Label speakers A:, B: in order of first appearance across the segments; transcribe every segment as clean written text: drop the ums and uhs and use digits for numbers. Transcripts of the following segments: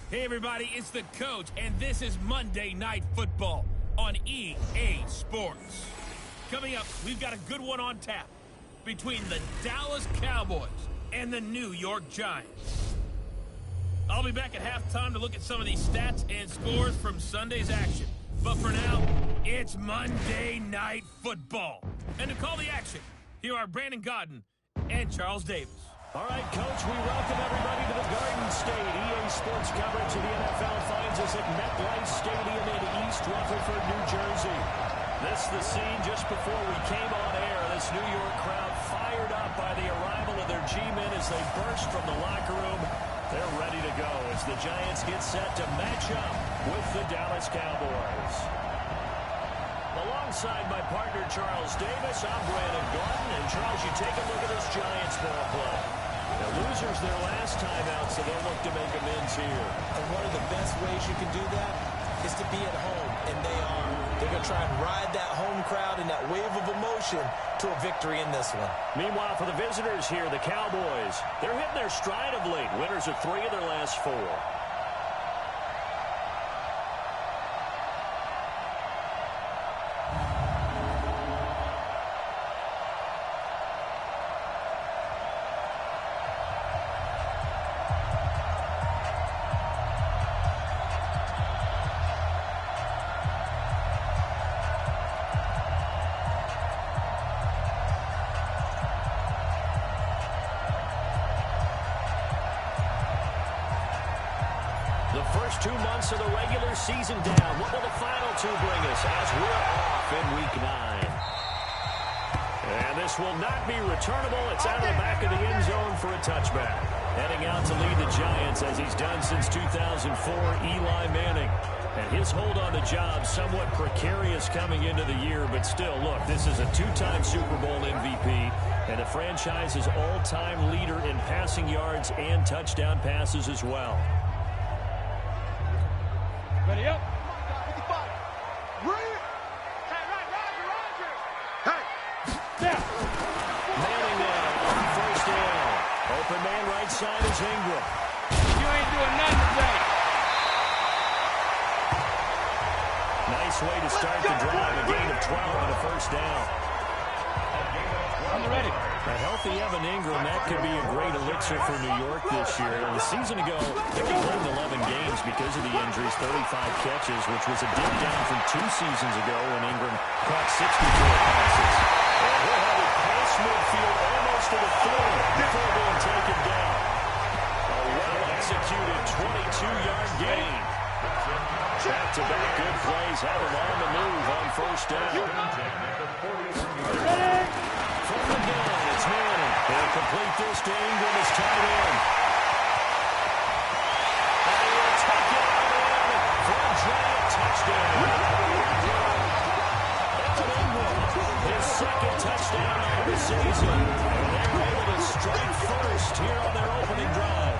A: Hey everybody, it's the coach, and this is Monday Night Football on EA Sports. Coming up, we've got a good one on tap between the Dallas Cowboys and the New York Giants. I'll be back at halftime to look at some of these stats and scores from Sunday's action. But for now, it's Monday Night Football. And to call the action, here are Brandon Godden and Charles Davis.
B: All right, Coach, we welcome everybody to the Garden State. EA Sports coverage of the NFL finds us at MetLife Stadium in East Rutherford, New Jersey. This is the scene just before we came on air. This New York crowd fired up by the arrival of their G-men as they burst from the locker room. They're ready to go as the Giants get set to match up with the Dallas Cowboys. Alongside my partner, Charles Davis, I'm Brandon Godden. And, Charles, you take a look at this Giants ball play. The losers their last time out, so they'll look to make amends here.
C: And one of the best ways you can do that is to be at home, and they are. They're going to try and ride that home crowd and that wave of emotion to a victory in this one.
B: Meanwhile, for the visitors here, the Cowboys, they're hitting their stride of late. Winners of 3 of their last 4. The first 2 months of the regular season down. What will the final 2 bring us as we're off in Week 9? And this will not be returnable. It's out of the back of the end zone for a touchback. Heading out to lead the Giants as he's done since 2004, Eli Manning. And his hold on the job somewhat precarious coming into the year, but still, look, this is a 2-time Super Bowl MVP and the franchise's all-time leader in passing yards and touchdown passes as well.
D: Ready up.
E: 55. Ready.
D: Hey. Down.
B: Manning now on first down. Open man right side is Ingram.
D: You ain't doing nothing today.
B: Nice way to start the drive. A gain of 12 and a first down.
D: I'm ready.
B: A healthy Evan Ingram, that could be a great elixir for New York this year. A season ago, they were playing 11 games because of the injuries, 35 catches, which was a dip down from 2 seasons ago when Ingram caught 64 passes. And he'll have it past midfield almost to the 30 before being taken down. A well-executed 22-yard gain. Back-to-back good plays have him on the move on first down. From the gun, it's Manning. They'll complete this to Ingram as tight end. And he'll take it on in for a giant touchdown. Evan Ingram, his second touchdown of the season. And they're able to strike first here on their opening drive.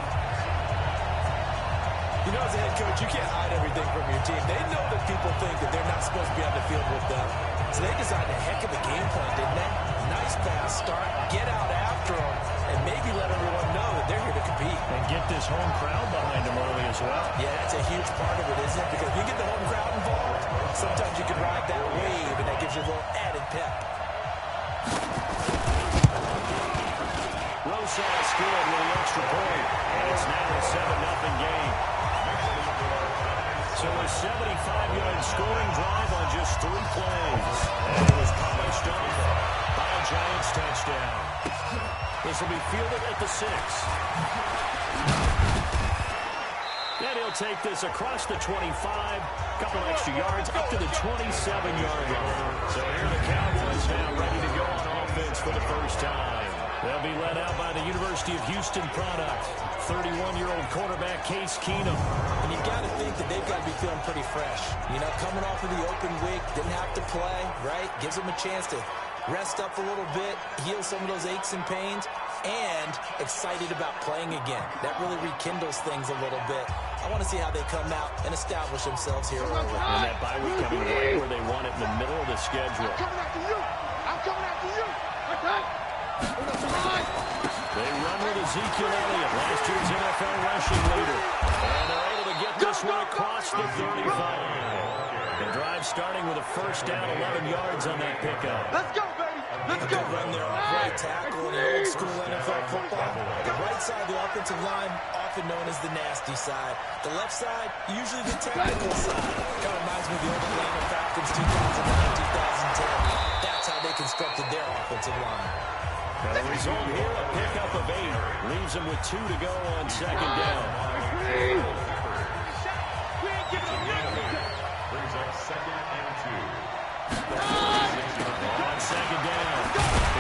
C: You know, as a head coach, you can't hide everything from your team. They know that people think that they're not supposed to be on the field with them. So they designed a heck of a game plan, didn't they? Nice pass start, get out after them, and maybe let everyone know that they're here to compete.
B: And get this home crowd behind them early as well.
C: Yeah, that's a huge part of it, isn't it? Because if you get the home crowd involved, sometimes you can ride that wave, and that gives you a little added pep.
B: Rosas good with the extra point, and it's now a 7-0 game. So a 75-yard scoring drive on just 3 plays. And it was polished off by a Giants touchdown. This will be fielded at the 6. And he'll take this across the 25, couple extra yards, up to the 27-yard line. So here the Cowboys now ready to go on offense for the first time. They'll be led out by the University of Houston product, 31-year-old quarterback Case Keenum.
C: And you've got to think that they've got to be feeling pretty fresh. You know, coming off of the open week, didn't have to play, right? Gives them a chance to rest up a little bit, heal some of those aches and pains, and excited about playing again. That really rekindles things a little bit. I want to see how they come out and establish themselves here early.
B: And that bye week coming right where they want it in the middle of the schedule.
E: I'm coming after you. I'm coming after you. Okay. They
B: run with Ezekiel Elliott, last year's NFL rushing leader. And they're able to this one across the 35. The drive starting with a first down, 11 yards on that pickup.
E: Let's go, baby. Let's go.
C: Good run there off right tackle in the old school NFL football. The right side of the offensive line, often known as the nasty side. The left side, usually the technical side. Kind of reminds me of the old Atlanta Falcons 2009-2010. That's how they constructed their offensive line.
B: The result here, a pickup of 8. Leaves them with 2 to go on second down.
F: Brings up 2nd and 2.
B: On second down,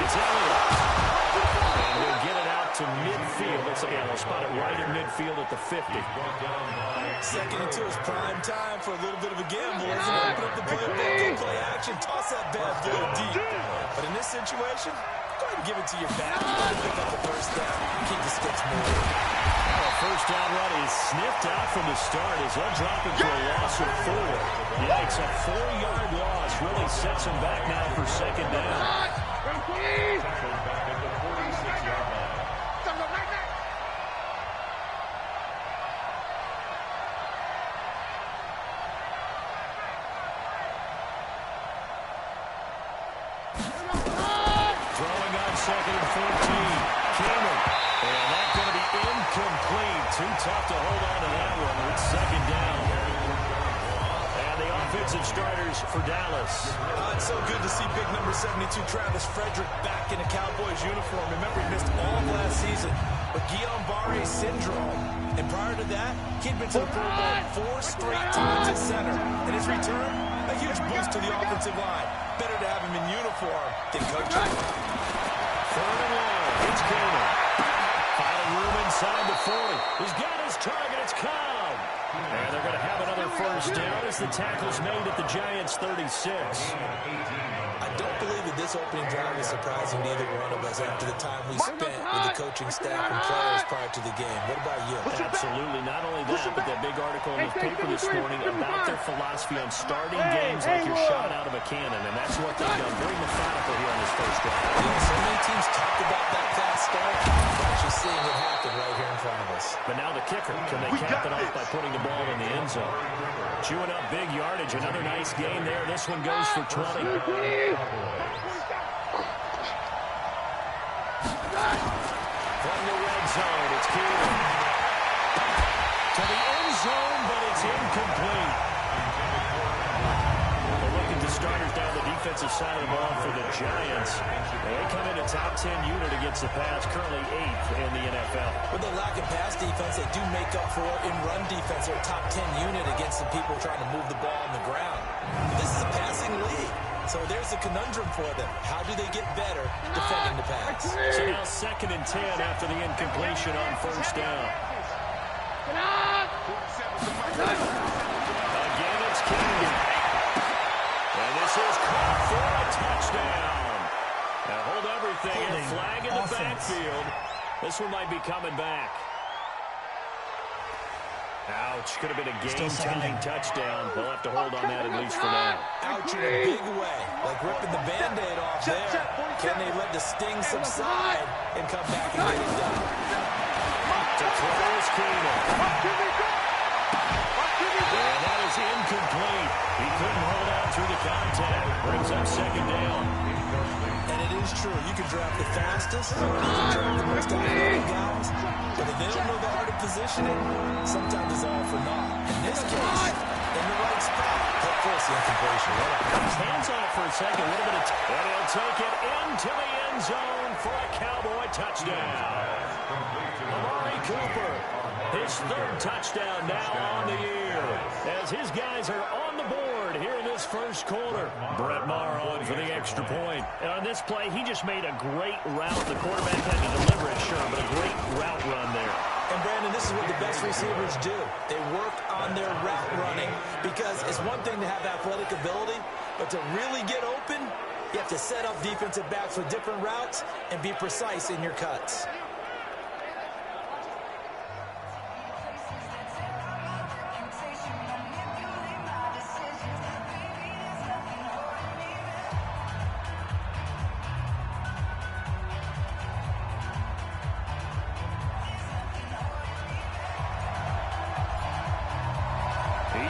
B: it's Elliott. And he'll get it out to midfield. They'll spot it right at midfield at the 50.
C: 2nd and 2 is prime time for a little bit of a gamble. Isn't it? Open up the playbook, go play action, toss that bad boy deep. But in this situation, go ahead and give it to your back. Pick up the first down. Keep the sticks moving.
B: The first down run is sniffed out from the start as they'll drop him for a loss of 4. Yeah, it's a 4-yard loss. Really sets him back now for second down.
F: Tackled back at the 46-yard line.
B: Throwing on 2nd and 14. Cameron. And that's going to be incomplete. Too tough to hold on to that one. It's second down. And the offensive starters for Dallas.
C: It's so good to see big number 72, Travis Frederick, back in a Cowboys uniform. Remember, he missed all of last season with Guillain-Barré syndrome. And prior to that, he'd been to the Pro Bowl 4 straight times at center. And his return, a huge boost to the offensive line. Better to have him in uniform than coaching.
B: 3rd and 1. It's Cameron. Final room inside the 40. He's got his target. It's Cobb. And they're going to have another first down as the tackle's made at the Giants' 36.
C: I don't believe that this opening drive is surprising to either one of us after the time we spent with the coaching staff and players prior to the game. What about you?
B: Absolutely. Not only that, but that big article in the paper this morning about their philosophy on starting games like you're shot out of a cannon, and that's what they've done. Very methodical here on this first drive.
C: So many teams talk about that fast start. We're actually seeing it happen right here in front of us.
B: But now the kicker. Can they cap it off by putting the ball in the end zone? Chewing up big yardage. Another nice game there. This one goes for 20. From the red zone, it's Keenan. To the end zone, but it's incomplete. They're looking to starters down the defensive side of the ball for the Giants. They come in a top 10 unit against the pass, currently 8th in the NFL.
C: When they lack in pass defense, they do make up for it in run defense. They're a top 10 unit against the people trying to move the ball on the ground. But this is a passing league. So there's a conundrum for them. How do they get better defending the pass?
B: So now 2nd and 10 after the incompletion on first down. Again, it's Keenan. And this is caught for a touchdown. Now hold everything and flag in the backfield. This one might be coming back. Ouch. Could have been a game-tying touchdown. They'll have to hold on that at least for now.
C: Ouch in a big way. Like ripping the Band-Aid off there. Can they let the sting subside and come back and get it done?
B: To throw is Keenan. And that is incomplete. He couldn't hold on through the contact. Brings up second down.
C: And it is true. You can draft the fastest. You can draft the most athletic guys. But if they don't know the art of positioning, sometimes it's all for naught. In this case, in the right spot. Of course, the incompletion.
B: Hands on it for a second. A little bit of and he'll take it into the end zone for a Cowboy touchdown. Amari Cooper, his 3rd touchdown now on the year. As his guys are on the board here in this first quarter. Brett Maher on for the extra point. And on this play, he just made a great route. The quarterback had to deliver it, sure, but a great route run there.
C: And, Brandon, this is what the best receivers do. They work on their route running because it's one thing to have athletic ability, but to really get open, you have to set up defensive backs with different routes and be precise in your cuts.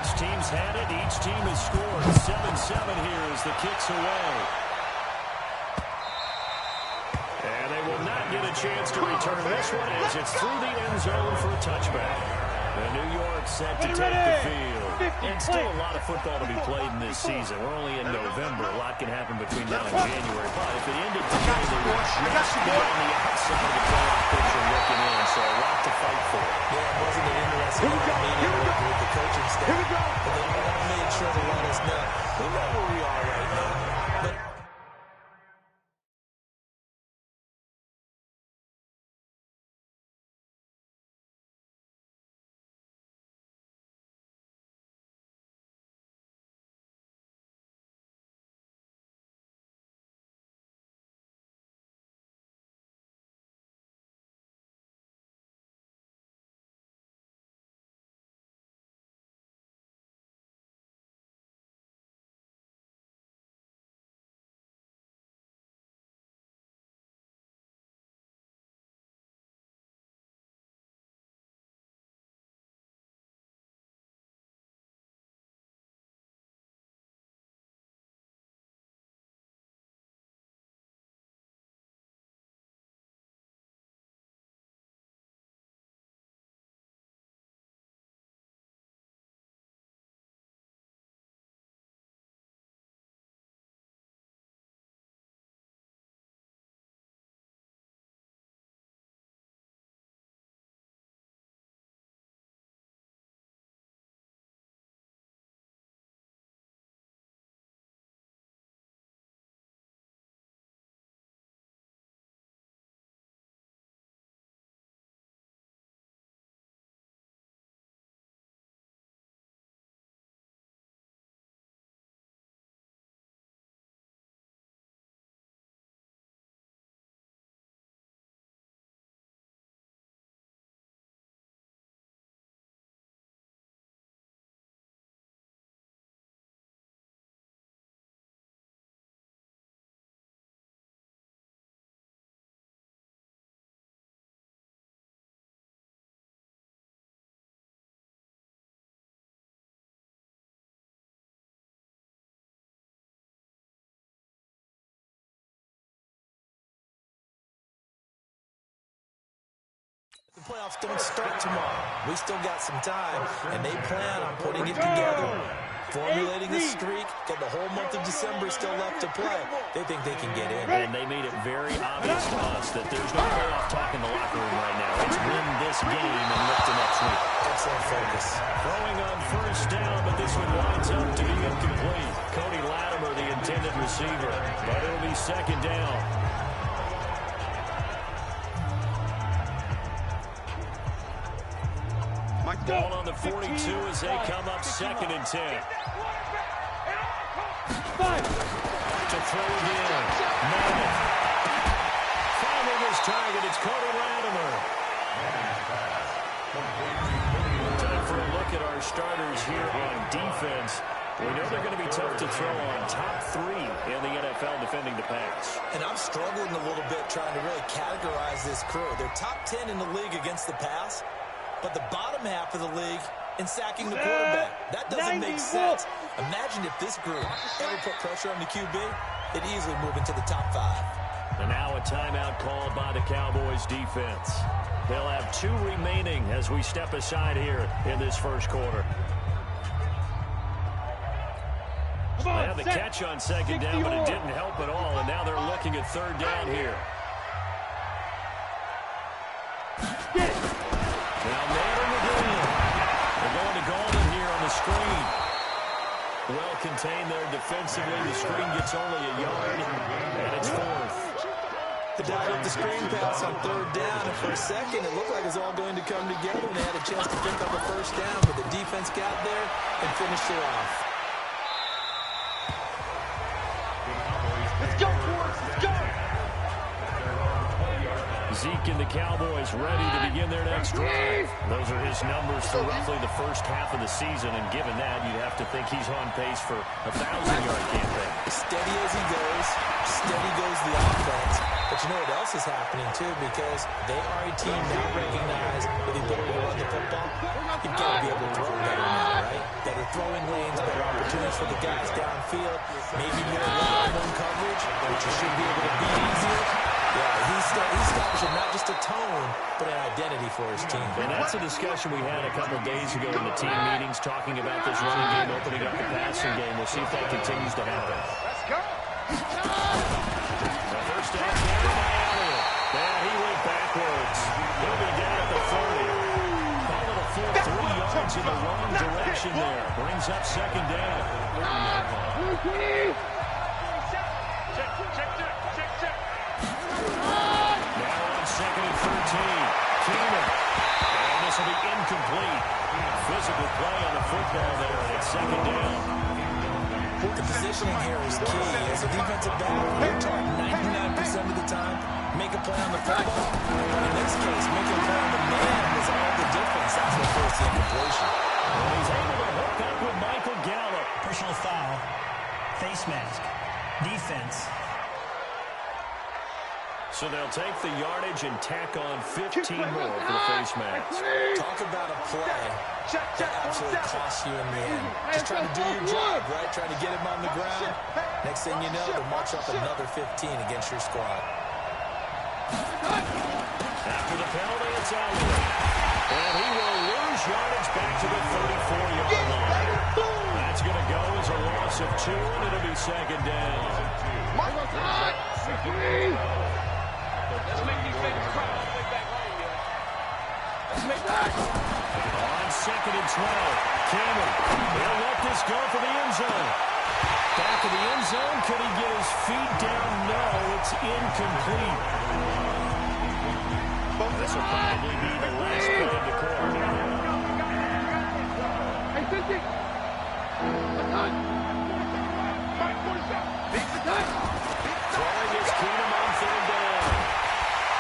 B: Both teams had it. Each team has scored. 7-7 here as the kick's away. And they will not get a chance to return this one as it's through the end zone for a touchback. And New York set to take the field. And still a lot of football to be played in this season. We're only in November. A lot can happen between now and January. But if it ended today, they would just be on the outside of the playoff picture looking in. So a lot to fight for.
C: Yeah, wasn't it interesting meeting with the coaching staff?
E: Here we go.
C: But they made sure to let us know. We know where we are right now. But the playoffs don't start tomorrow. We still got some time, and they plan on putting it together, formulating a streak, got the whole month of December still left to play. They think they can get in.
B: And they made it very obvious to us that there's no playoff talk in the locker room right now. It's win this game and look to next week.
C: Excellent focus.
B: Throwing on first down, but this one winds up to be incomplete. Cody Latimer, the intended receiver, but it'll be second down. Ball on the 42 as they come up 2nd and 10. To throw it in. Madden. Finding his target, it's Cody Latimer. Time for a look at our starters here on defense. We know they're going to be tough to throw on. Top 3 in the NFL defending the pass.
C: And I'm struggling a little bit trying to really categorize this crew. They're top 10 in the league against the pass, but the bottom half of the league in sacking the quarterback. That doesn't make sense. Imagine if this group ever put pressure on the QB, they'd easily move into the top 5.
B: And now a timeout called by the Cowboys defense. They'll have 2 remaining as we step aside here in this first quarter. They had the catch on second down, but it didn't help at all, and now they're looking at third down here. Now Madden again. They're going to Golden here on the screen. Well contained there defensively. The screen gets only a yard, and it's 4th.
C: The dive up the screen pass on third down, and for a second it looked like it was all going to come together, and they had a chance to pick up a first down, but the defense got there and finished it off.
E: Let's go, Forrest. Let's go.
B: Zeke and the Cowboys ready to begin their next drive. Those are his numbers for roughly the first half of the season, and given that, you'd have to think he's on pace for a 1,000-yard campaign.
C: Steady as he goes, steady goes the offense. But you know what else is happening, too, because they are a team now recognized with the ability to run the football. You've got to be able to throw better now, right? Better throwing lanes, better opportunities for the guys downfield, maybe more one-on-one coverage, which you should be able to beat easier. Yeah, he's establishing not just a tone, but an identity for his team.
B: And that's a discussion we had a couple days ago in the team meetings, talking about this running game, opening up the passing game. We'll see if that continues to happen.
E: Let's go.
B: The first down carry by Elliott. And he went backwards. He'll be down at the 30. Call it a full 3 yards in the wrong direction there. Brings up second down. Second and 13. Keenan. And this will be incomplete. Physical play on the football there, and it's second down.
C: The positioning here is key. As a defensive back, you're taught 99% of the time, make a play on the football. In this case, making a play on the man was all the difference. That's what forced the incompletion.
B: And he's able to hook up with Michael Gallup.
G: Personal foul. Face mask. Defense.
B: So they'll take the yardage and tack on 15 more for the face mask.
C: Talk about a play that absolutely costs you in the end. Just trying to do your job, right? Trying to get him on the ground. Next thing you know, they'll march up another 15 against your squad.
B: After the penalty, it's Elliott. And he will lose yardage back to the 34-yard line. That's going to go as a loss of 2, and it'll be second down.
D: Let's make these babies cry all the way back home, yo. Let's make that.
B: On second and 12, Cameron. He'll let this go for the end zone. Back of the end zone. Could he get his feet down? No, it's incomplete. This will probably be the last play of the quarter.
E: Hey, Cincy. Mike, 47. Big attack.
B: Throwing his Keenum on third down.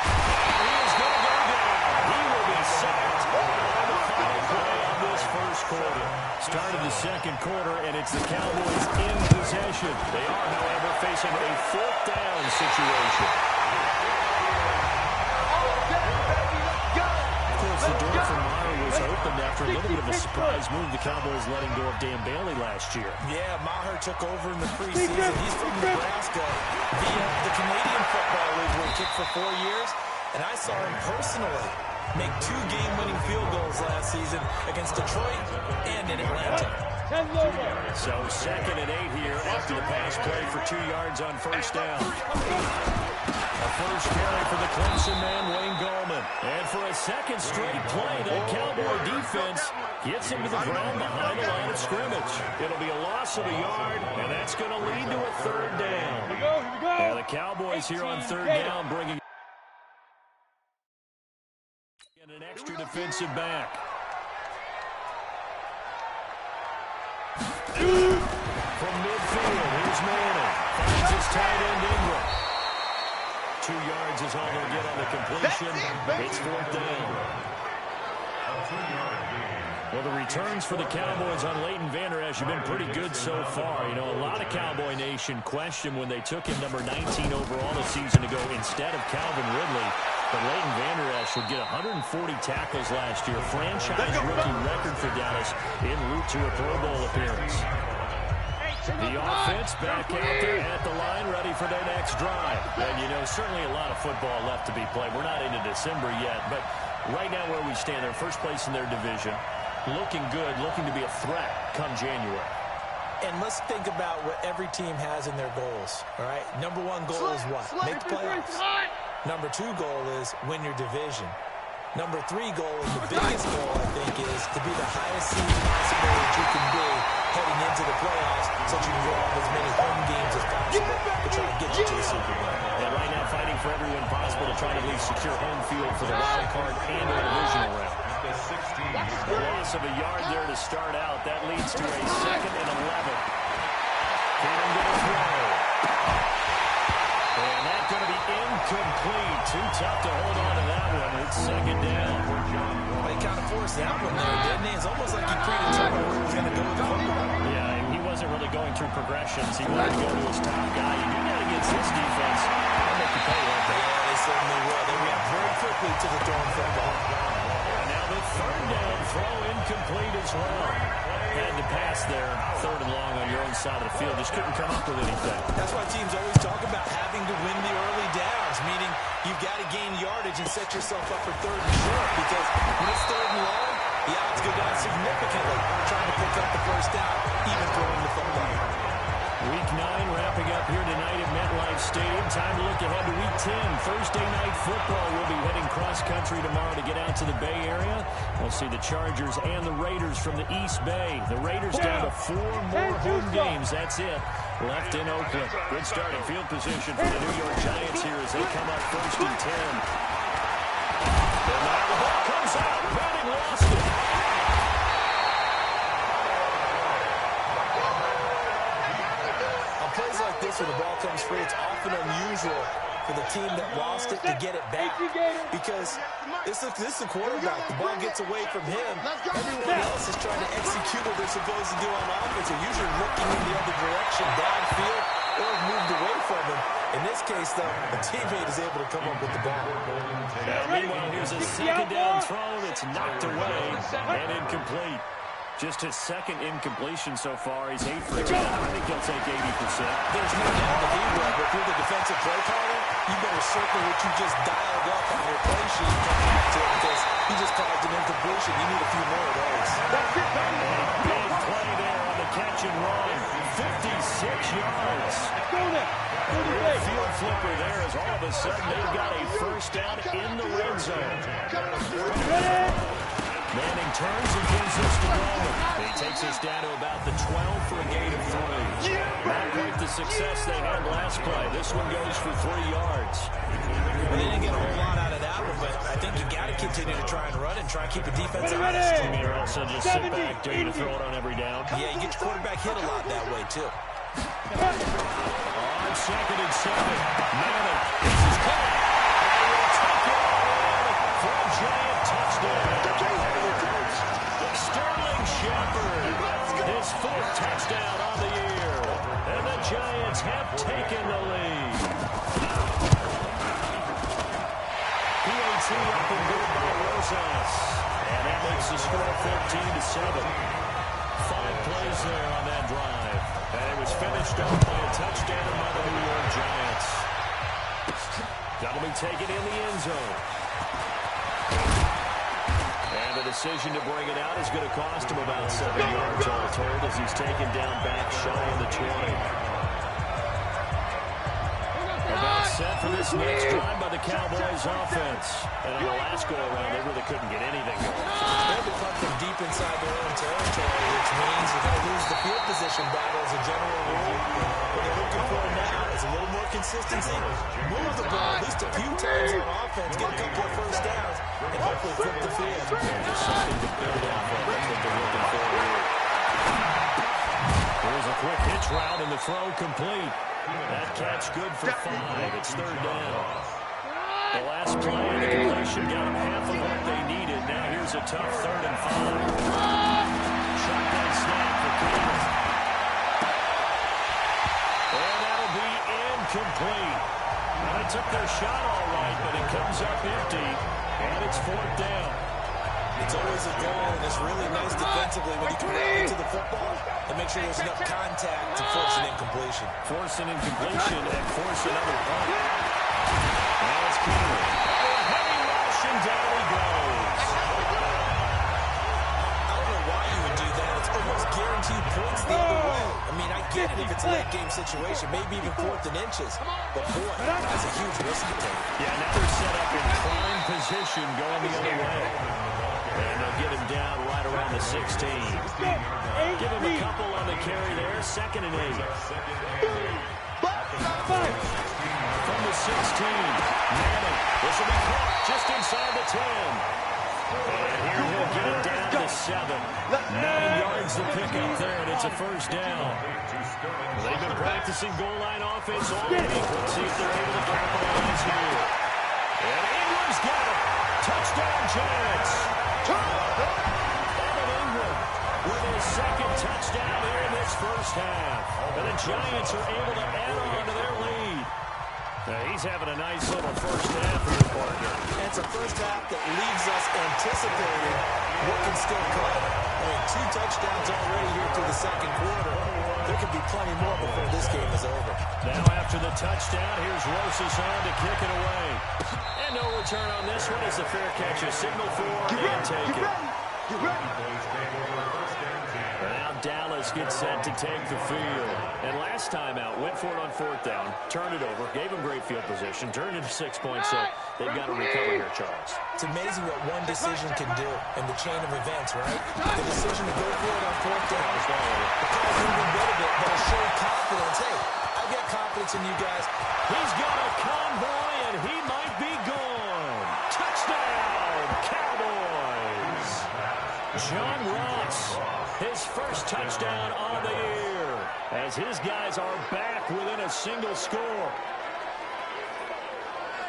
B: He is going to go down. He will be sacked on the final play of this first quarter. Started the second quarter, and it's the Cowboys in possession. They are, however, facing a fourth down situation. Of course, the door for Maher was opened after a little bit of a surprise move. The Cowboys letting go of Dan Bailey last year.
C: Yeah, Maher took over in the preseason. He's from Nebraska via the Canadian Football League, where he kicked for 4 years. And I saw him personally make 2 game-winning field goals last season against Detroit and in Atlanta.
B: So second and 8 here after the pass play for 2 yards on first down. A first carry for the Clemson man, Wayne Gallman. And for a second straight play, that Cowboy defense gets him to the ground behind the line of scrimmage. It'll be a loss of a yard, and that's going to lead to a third down.
D: Here we go, here we go.
B: And the Cowboys here on third down bringing in an extra defensive back. From midfield, here's Manning. Finds his tight end Ingram. 2 yards is all they'll get on the completion. It's fourth down. Well, the returns for the Cowboys on Leighton Vander Esch have been pretty good so far. You know, a lot of Cowboy Nation questioned when they took him number 19 overall a season ago instead of Calvin Ridley. But Leighton Vander Esch would get 140 tackles last year. Franchise rookie record for Dallas en route to a Pro Bowl appearance. The offense back out there at the line, ready for their next drive. And, you know, certainly a lot of football left to be played. We're not into December yet, but right now where we stand, they're first place in their division. Looking good, looking to be a threat come January.
C: And let's think about what every team has in their goals, all right? Number 1 goal is what? Make the playoffs. Number 2 goal is win your division. Number 3 goal, and the biggest goal, I think, is to be the highest seed possible that you can be heading into the playoffs so that you can go off as many home games as possible to try to get you to the Super Bowl.
B: And right now fighting for every win possible to try to at least secure home field for the wild card and the divisional round. A loss of a yard there to start out. That leads to a second and 11. Keenum going to throw. And that's going to be incomplete. Too tough to hold on to that one. It's second down.
C: Well, he kind of forced that one there, didn't he? It's almost like he predetermined where he was going to go with the football.
B: Yeah, he wasn't really going through progressions. He wanted to go to his top guy. You do that against this defense. They'll make you pay, won't they?
C: Yeah, they certainly will. They react very quickly to the throwing football.
B: And now the third down throw incomplete as well. Had to pass there, third and long on your own side of the field. Just couldn't come up with anything.
C: That's why teams always talk about having to win the early downs, meaning you've got to gain yardage and set yourself up for third and short, because when it's third and long, the odds go down significantly trying to pick up the first down, even throwing the football.
B: Week 9 wrapping up here tonight at MetLife Stadium. Time to look ahead to Week 10. Thursday night football. We'll be heading cross-country tomorrow to get out to the Bay Area. We'll see the Chargers and the Raiders from the East Bay. The Raiders down to 4 more home games. That's it. Left in Oakland. Good start in field position for the New York Giants here as they come up first and 10. And now the ball comes out. Manning lost it.
C: Plays like this where the ball comes free, it's often unusual for the team that lost it to get it back, because this is the quarterback. The ball gets away from him. Everyone else is trying to execute what they're supposed to do on offense. They're usually looking in the other direction, downfield, or have moved away from him. In this case, though, a teammate is able to come up with the ball.
B: Now, meanwhile, here's a second down throw that's knocked away and incomplete. Just his second incompletion so far. He's 8 for 10. I think he'll take 80%.
C: There's no doubt that he will, but if you're the defensive play caller, you better circle what you just dialed up on your play sheet and come back to it, because he just caused an incompletion. You need a few more of those.
B: Big play there on the catch and run. 56 yards. Real field flipper there as all of a sudden they've got a first down in the red zone. Manning turns and gives this to Bowman. He takes us down to about the 12 for a gain of 3. Not quite the success they had last play. This one goes for 3 yards.
C: Well, they didn't get a whole lot out of that one, but I think you got to continue to try and run and try and keep the defense honest.
B: You mean also just sit back, dare you to throw it on every down?
C: Yeah, you get your quarterback hit a lot that way, too.
B: On second and 7. Manning. This is caught. They will take it all in for a giant touchdown. Sterling Shepard, his 4th touchdown on the year. And the Giants have taken the lead. PAT up and good by Rosas. And that makes the score 13-7. 5 plays there on that drive. And it was finished off by a touchdown by the New York Giants. That'll be taken in the end zone. And the decision to bring it out is going to cost him about 7 yards all told as he's taken down back shy of the 20. About set for this next drive by the Cowboys offense. And on the last go-around, they really couldn't get anything going.
C: They'll be pumped from deep inside their own territory, which means you're going to lose the field position battle as a general rule. What they're looking for now is a little more consistency. Move the ball at least a few times on offense, get a couple of first downs, and hopefully flip the field.
B: Just something to build off of. That's what they're looking for here. Here's a quick hitch route, and the throw complete. That catch good for 5. It's third down. The last play, the completion got them half of what they needed. Now here's a tough 3rd and 5. Shotgun snap for Cleveland. And that'll be incomplete. Well, they took their shot all right, but it comes up empty, and it's 4th down.
C: It's always a goal, and it's really nice defensively when you can rally to the football and make sure there's enough contact to force an incompletion.
B: Force an incompletion and force another punt. Now it's Keener. Heavy rush, and down he goes.
C: I don't know why you would do that. It's almost guaranteed points the other way. I mean, I get it if it's a late-game situation, maybe even 4th and inches. But, boy, that's a huge risk to take.
B: Yeah, now they're set up in prime position going the other way. And they'll get him down right around the 16. Give him a couple on the carry there. 2nd and 8. From the 16. Manning. This will be caught just inside the 10. And here he'll get it down to 6. 9 yards to pick up there, and it's a first down. They've been practicing goal line offense all week. Let's see if they're able to capitalize here. And Ingram's got it. Touchdown, Giants. Evan Ingram with his second touchdown here in this first half. And the Giants are able to add on to their lead. He's having a nice little first half for your partner.
C: And it's a first half that leaves us anticipating what can still come. I mean, 2 touchdowns already here through the second quarter. There could be plenty more before this game is over.
B: Now after the touchdown, here's Rosas on to kick it away. And no return on this one as the fair catch is signaled for and taken.
E: Get ready.
B: Now Dallas gets set to take the field. And last time out, went for it on 4th down, turned it over, gave him great field position, turned into 6 points, so they've got to recover here, Charles.
C: It's amazing what one decision can do in the chain of events, right? The decision to go for it on 4th down. It caused him a bit of it, but it showed confidence. Hey, I've got confidence in you guys.
B: He's got a convoy, and he might be gone. Touchdown, Cowboys. John Ross, his first touchdown on the year, as his guys are back within a single score.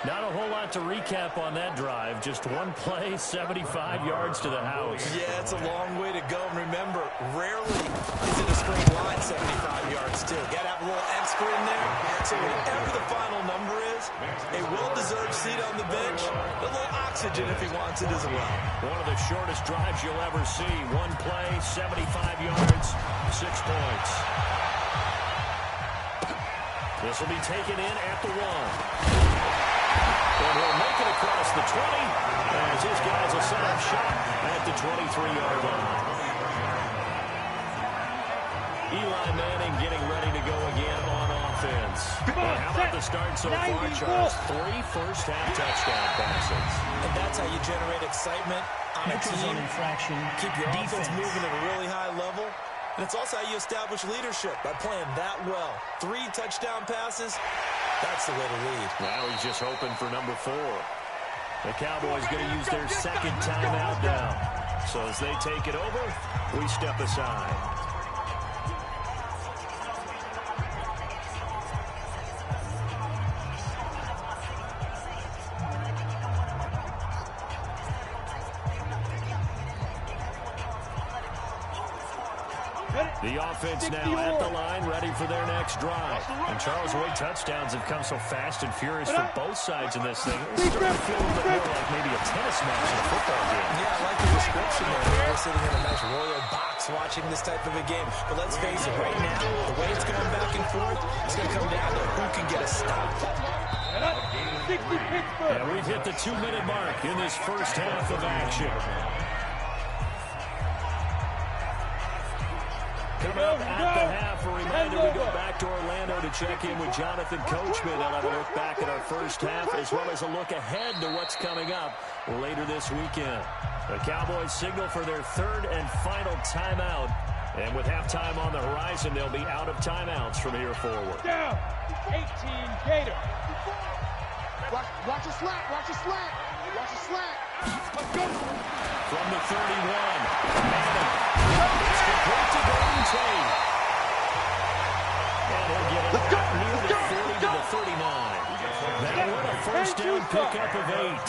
B: Not a whole lot to recap on that drive. Just one play, 75 yards to the house.
C: Yeah, it's a long way to go. And remember, rarely is it a straight line 75 yards too. Got to have a little extra in there. So whatever the final number is, a well-deserved seat on the bench, a little oxygen if he wants it as well.
B: One of the shortest drives you'll ever see. One play, 75 yards, 6 points. This will be taken in at the 1. And he'll make it across the 20 as his guys will set up shop at the 23-yard line. Eli Manning getting ready to go again on offense. How about the start so far, Charles? 3 first-half touchdown passes.
C: And that's how you generate excitement on a team. Keep your offense moving at a really high level. And it's also how you establish leadership by playing that well. 3 touchdown passes. That's the way to lead.
B: Now he's just hoping for number 4. The Cowboys going to use their second timeout now. So as they take it over, we step aside. The offense now at the line, ready for their next drive. And Charles, Roy, touchdowns have come so fast and furious for both sides in this thing. It's starting to feel a bit more like maybe a tennis match in a football game.
C: Yeah, I like the description there. We're sitting in a nice royal box watching this type of a game. But let's face it, right now, the way it's going back and forth, it's going to come down to who can get a stop.
B: And we've hit the 2-minute mark in this first half of action. Coming up at the half, a reminder, we go back to Orlando to check in with Jonathan Coachman. I'll have a look back at our first half, as well as a look ahead to what's coming up later this weekend. The Cowboys signal for their 3rd and final timeout. And with halftime on the horizon, they'll be out of timeouts from here forward.
E: Down. 18 Gator. Watch a slant. Watch a slant. Watch a slant. Let's go.
B: From the 31, Manning. It's complete to Golden Tate. And he'll get it near the 40 to the 39. That one a first down pickup of 8.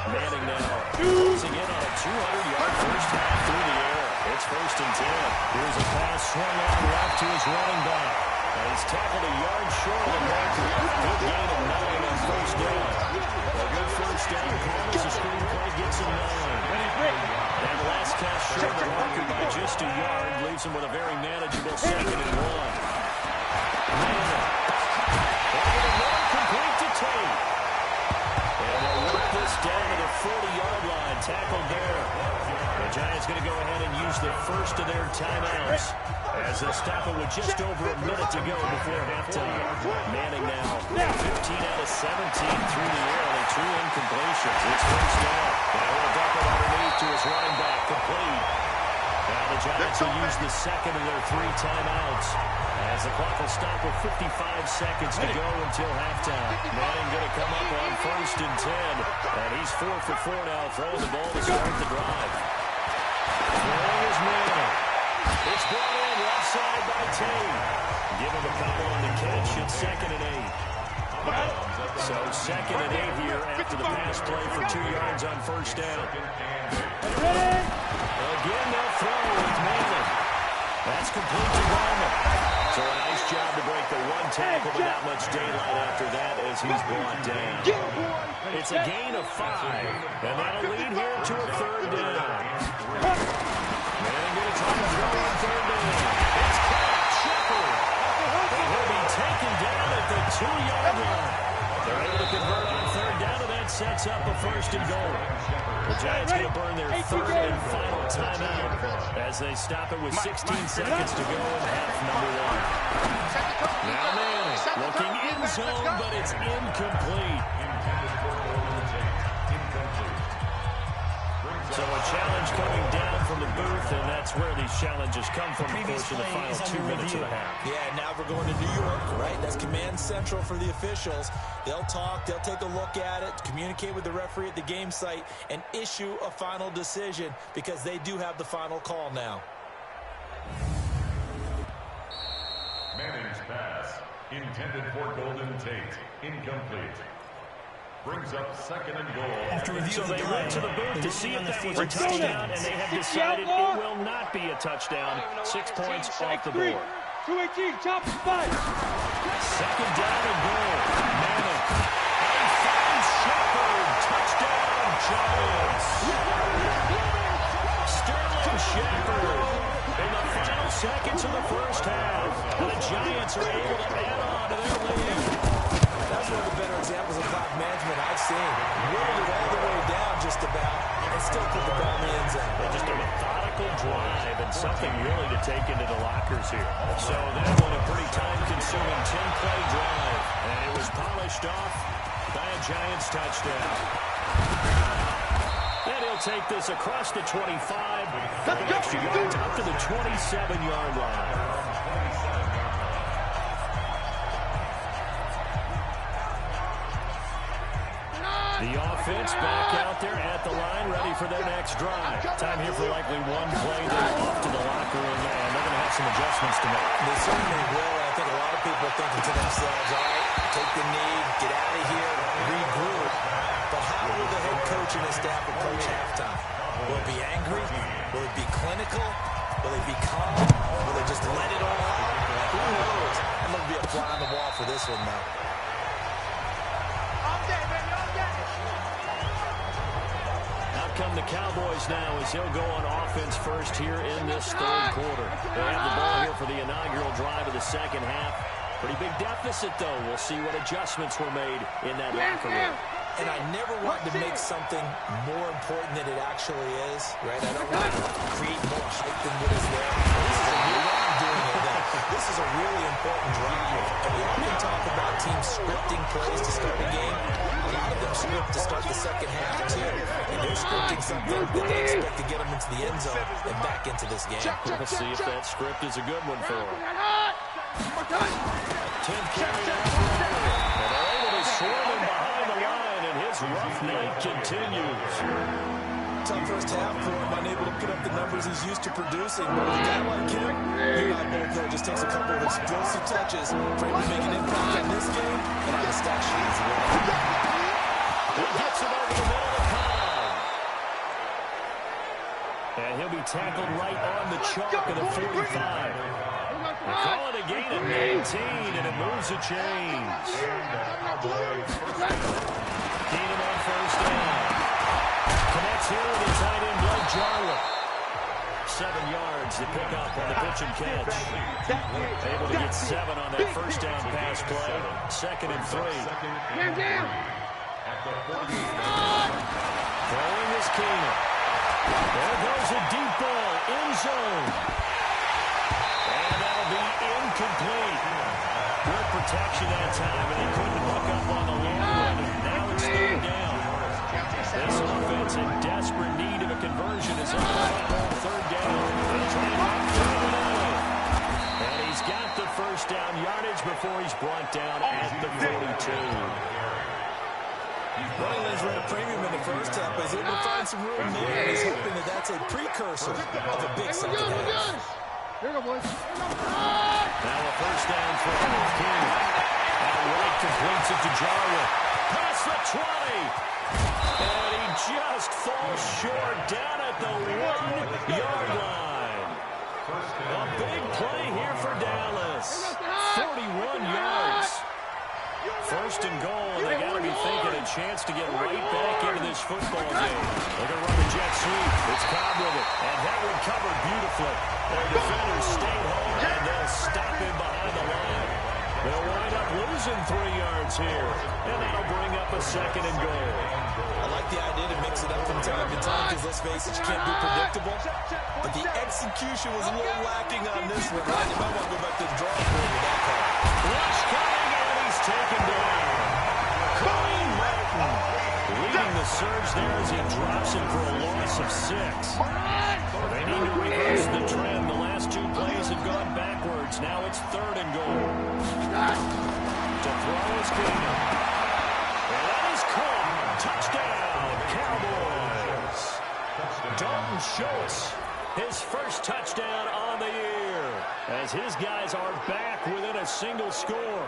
B: Manning now closing in on a 200-yard first half through the air. It's 1st and 10. Here's a pass swung on left to his running back. And he's tackled a yard short of the marker. Good gain of 9 on first down. A good first down call as the screenplay gets him 9. And the last catch short of the marker by just a yard leaves him with a very manageable 2nd and 1. Manning. Complete to Tate. And they'll work this down to the 40-yard line. Tackled there. The Giants going to go ahead and use the first of their timeouts as they stop it with just over a minute to go before halftime. Manning now 15 out of 17 through the air. Only 2 incompletions. It's first down. And a little dump it underneath to his running back. Complete. Now the Giants will use the second of their 3 timeouts as the clock will stop with 55 seconds to go until halftime. Manning going to come up on 1st and 10. And he's 4 for 4 now, throwing the ball to start the drive. Throwing his man. It's brought in left side by Tate. Give him a couple on the catch. It's 2nd and 8. So 2nd and 8 here after the pass play for 2 yards on first down. Again, they'll throw with Manning. That's complete to Garman. So a nice job to break the one tackle, but not much daylight after that as he's brought down. It's a gain of 5, and that'll lead here to a 3rd down. Manning going to try to throw on 3rd down. It's caught. Shepard. He'll be taken down at the 2-yard line. They're able to convert on 3rd down, and that sets up a 1st and goal. The Giants going to burn their 3rd and final timeout as they stop it with 16 seconds to go in half number 1. Now Manning looking in zone, but it's incomplete. So a challenge coming down from the booth, and that's where these challenges come from, of course, in the final 2 minutes of the half.
C: Yeah, now we're going to New York, right? That's command central for the officials. They'll talk, they'll take a look at it, communicate with the referee at the game site, and issue a final decision because they do have the final call now.
F: Manning's pass, intended for Golden Tate, incomplete. Brings up 2nd and goal.
G: After review
B: So
G: of the
B: they
G: play,
B: went to the booth to see if that was a
G: Touchdown.
B: touchdown, and they have decided it will not be a touchdown. 6 points off the board.
E: 218, chop spot.
B: 2nd down and goal. Manning. And finds Shepard. Touchdown, Giants. Sterling Shepard. In the final seconds of the first half, the Giants are able to add on to their lead.
C: That's one of the better examples of clock management I've seen. Whittled it all the way down just about and still put the ball in the end zone.
B: Just a methodical drive and something really to take into the lockers here. So that one a pretty time-consuming 10-play drive. And it was polished off by a Giants touchdown. And he'll take this across the 25. For an extra yard up to the 27-yard line. The offense back out there at the line, ready for their next drive. Time here for likely one play. They're off to the locker room, and they're going to have some adjustments to make.
C: They certainly will. I think a lot of people are thinking to themselves, all right, take the knee, get out of here, regroup. But how will the head coach and his staff approach halftime? Will it be angry? Will it be clinical? Will it be calm? Will they just let it all out? Who knows? I'm going to be a fly on the wall for this one, though.
B: Come the Cowboys now as they'll go on offense first here in this 3rd quarter. They have the ball here for the inaugural drive of the 2nd half. Pretty big deficit, though. We'll see what adjustments were made in that locker room.
C: And I never want to make something more important than it actually is, right? I don't want to create more hype than what is there. This is a really important drive. And we often talk about teams scripting plays to start a game. A lot of them script to start the 2nd half, too. And they're scripting something that they expect to get them into the end zone and back into this game.
B: We'll see if that script is a good one for them. 10th carry out. And they're able to swarm him behind the line, and his rough night continues.
C: Tough first half for him, unable to put up the numbers he's used to producing. A guy like him, you and I both know, just takes a couple of explosive touches for him to make an impact in this game and on the stat sheet as well.
B: He gets it over the middle of Cobb. And he'll be tackled right on the chalk of the 45. They call it a gain of 19, and it moves the chains. Keenum on first down. Connects here with the tight end, Blake Jarwin. 7 yards to pick up on the pitch and catch. Able to get 7 on that first down pass play. 2nd and 3. Throwing is Keenum. There goes a deep ball, end zone. And that'll be incomplete. Good protection that time, and they couldn't hook up on the long run. Now it's 3rd down. This offense in desperate need of a conversion is on 3rd down. And he's got the first down yardage before he's brought down at the 42.
C: Running lanes were at a premium in the first half, but he's able to find some room there. He's hoping that that's a precursor of a big second half.
E: Here we go, boys.
B: Now a first down for King. And Wright completes it to Jarwin. Past the 20. And he just falls short down at the 1-yard line. A big play here for Dallas. 41 yards. First and goal, and they got to be thinking a chance to get right back into this football game. They're going to run the jet sweep. It's Cobb with it, and that one covered beautifully. Their defenders stayed home, and they'll stop him behind the line. They'll wind up losing 3 yards here, and that'll bring up a second and goal.
C: I like the idea to mix it up from time to time because, let's face it, you can't be predictable. But the execution was a little lacking on this one. Right? You might want to go back to the drawing board with that call.
B: Rush coming, and he's taken down. Cody Martin leading the surge there as he drops it for a loss of 6. They need to reverse the trend. The last 2 plays have gone backwards. Now it's 3rd and goal. To throw is Keenum. And that is caught. Touchdown, Cowboys. Dalton Schultz, his first touchdown on the year, as his guys are back within a single score.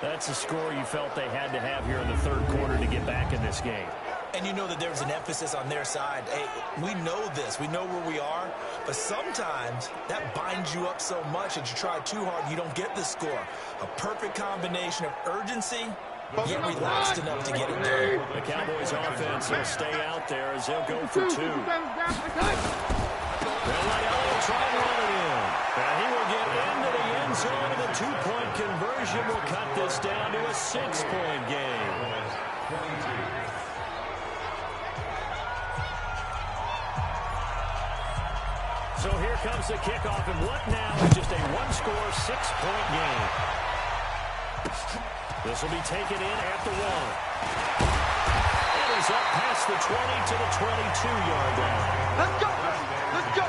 B: That's a score you felt they had to have here in the 3rd quarter to get back in this game.
C: And you know that there's an emphasis on their side. Hey, we know this. We know where we are. But sometimes that binds you up so much that you try too hard, you don't get the score. A perfect combination of urgency, yet relaxed enough to get it done.
B: The Cowboys offense will stay out there as they'll go for 2. They'll let Elliott try and run it in. And he will get into the end zone, and the 2-point conversion will cut this down to a 6-point game. So here comes the kickoff, and what now is just a 1-score, 6-point game. This will be taken in at the 1. And he's up past the 20 to the 22-yard line.
E: Let's go. Let's go.